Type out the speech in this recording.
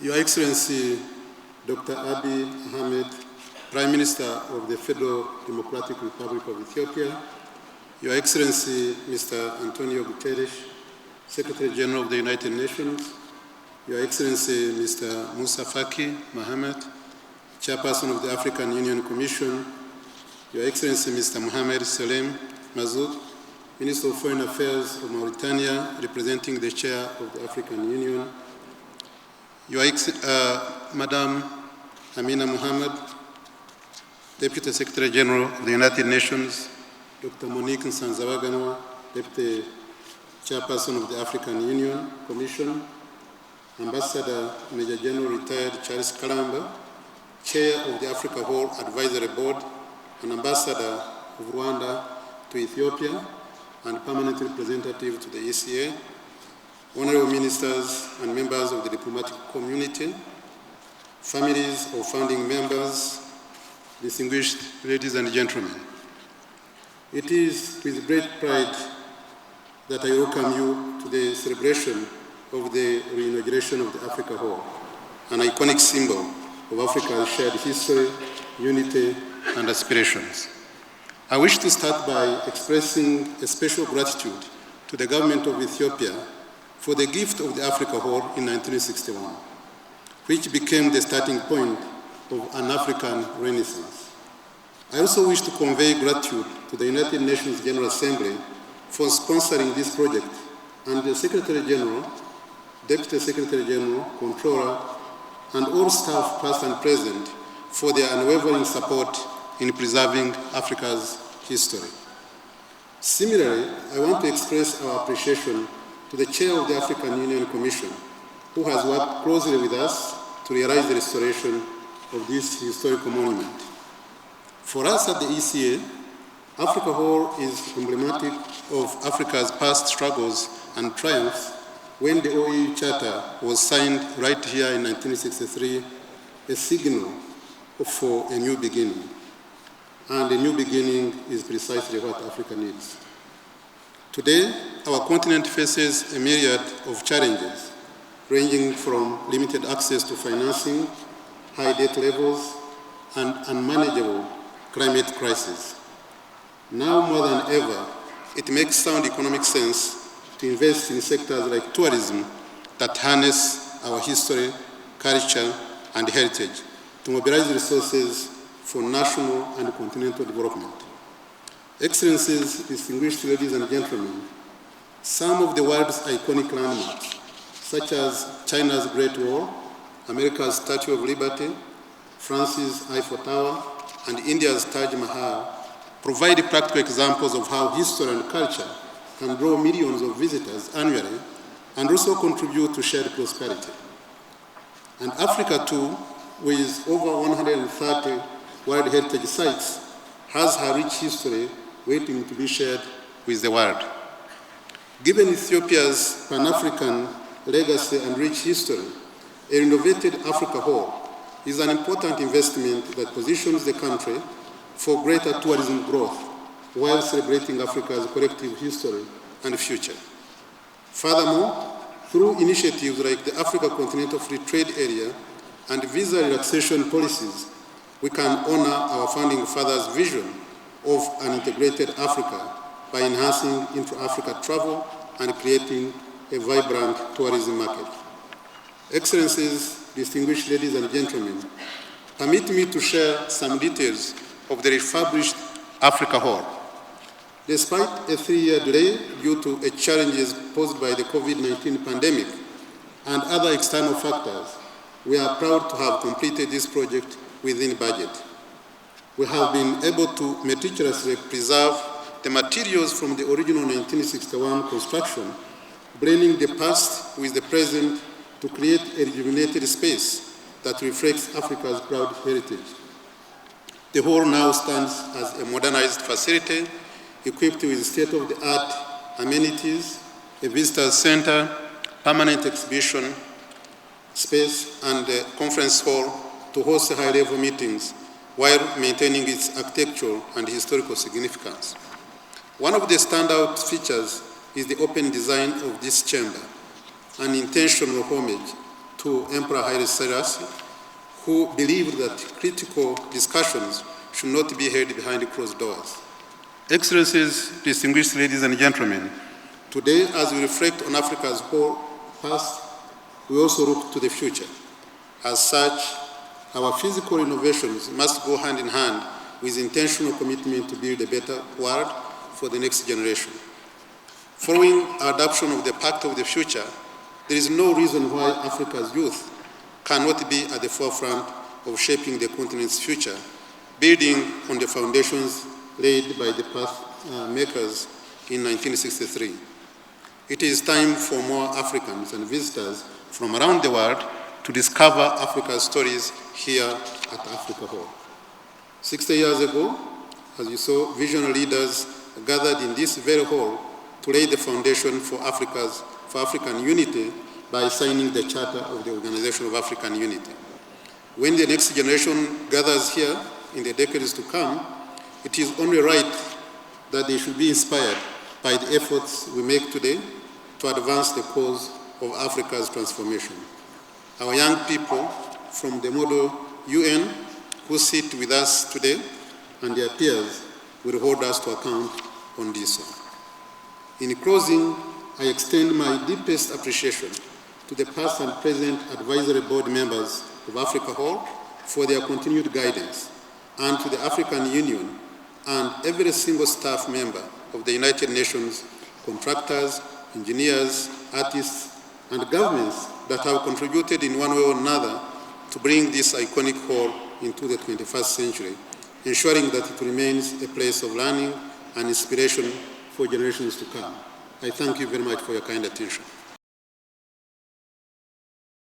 Your Excellency, Dr. Abiy Ahmed, Prime Minister of the Federal Democratic Republic of Ethiopia, Your Excellency, Mr. Antonio Guterres, Secretary General of the United Nations, Your Excellency, Mr. Musa Faki Mohamed, Chairperson of the African Union Commission, Your Excellency, Mr. Mohamed Salem Mazoud, Minister of Foreign Affairs of Mauritania, representing the Chair of the African Union, Madam Amina Mohamed, Deputy Secretary General of the United Nations, Dr. Monique Nsanzabaganwa, Deputy Chairperson of the African Union Commission, Ambassador Major General Retired Charles Kalamba, Chair of the Africa Horn Advisory Board, and Ambassador of Rwanda to Ethiopia, and Permanent Representative to the ECA, Honorable Ministers and members of the diplomatic community, families of founding members, distinguished ladies and gentlemen. It is with great pride that I welcome you to the celebration of the inauguration of the Africa Horn, an iconic symbol of Africa's shared history, unity, and aspirations. I wish to start by expressing a special gratitude to the government of Ethiopia for the gift of the Africa Horn in 1961, which became the starting point of an African Renaissance. I also wish to convey gratitude to the United Nations General Assembly for sponsoring this project, and the Secretary General, Deputy Secretary General, Controller, and all staff past and present for their unwavering support in preserving Africa's history. Similarly, I want to express our appreciation to the Chair of the African Union Commission, who has worked closely with us to realize the restoration of this historical monument. For us at the ECA, Africa Horn is emblematic of Africa's past struggles and triumphs when the OAU Charter was signed right here in 1963, a signal for a new beginning. And a new beginning is precisely what Africa needs. Today, our continent faces a myriad of challenges, ranging from limited access to financing, high debt levels, and unmanageable climate crisis. Now more than ever, it makes sound economic sense to invest in sectors like tourism that harness our history, culture, and heritage to mobilize resources for national and continental development. Excellencies, distinguished ladies and gentlemen, some of the world's iconic landmarks, such as China's Great Wall, America's Statue of Liberty, France's Eiffel Tower, and India's Taj Mahal, provide practical examples of how history and culture can draw millions of visitors annually and also contribute to shared prosperity. And Africa, too, with over 130 World Heritage Sites, has her rich history waiting to be shared with the world. Given Ethiopia's Pan-African legacy and rich history, a renovated Africa Horn is an important investment that positions the country for greater tourism growth while celebrating Africa's collective history and future. Furthermore, through initiatives like the Africa Continental Free Trade Area and visa relaxation policies, we can honor our founding fathers' vision of an integrated Africa by enhancing intra-Africa travel and creating a vibrant tourism market. Excellencies, distinguished ladies and gentlemen, permit me to share some details of the refurbished Africa Horn. Despite a 3-year delay due to challenges posed by the COVID-19 pandemic and other external factors, we are proud to have completed this project within budget. We have been able to meticulously preserve the materials from the original 1961 construction, blending the past with the present to create a rejuvenated space that reflects Africa's proud heritage. The hall now stands as a modernized facility equipped with state-of-the-art amenities, a visitor center, permanent exhibition space, and a conference hall to host high-level meetings while maintaining its architectural and historical significance. One of the standout features is the open design of this chamber, an intentional homage to Emperor Haile Selassie, who believed that critical discussions should not be held behind closed doors. Excellencies, distinguished ladies and gentlemen, today, as we reflect on Africa's whole past, we also look to the future. As such, our physical innovations must go hand in hand with intentional commitment to build a better world for the next generation. Following our adoption of the Pact of the Future, there is no reason why Africa's youth cannot be at the forefront of shaping the continent's future, building on the foundations laid by the path makers in 1963. It is time for more Africans and visitors from around the world to discover Africa's stories here at Africa Hall. 60 years ago, as you saw, visionary leaders gathered in this very hall to lay the foundation for African unity by signing the Charter of the Organization of African Unity. When the next generation gathers here in the decades to come, it is only right that they should be inspired by the efforts we make today to advance the cause of Africa's transformation. Our young people from the model UN who sit with us today and their peers will hold us to account on this one. In closing, I extend my deepest appreciation to the past and present advisory board members of Africa Hall for their continued guidance, and to the African Union and every single staff member of the United Nations, contractors, engineers, artists, and governments that have contributed in one way or another to bring this iconic hall into the 21st century, ensuring that it remains a place of learning and inspiration for generations to come. I thank you very much for your kind attention.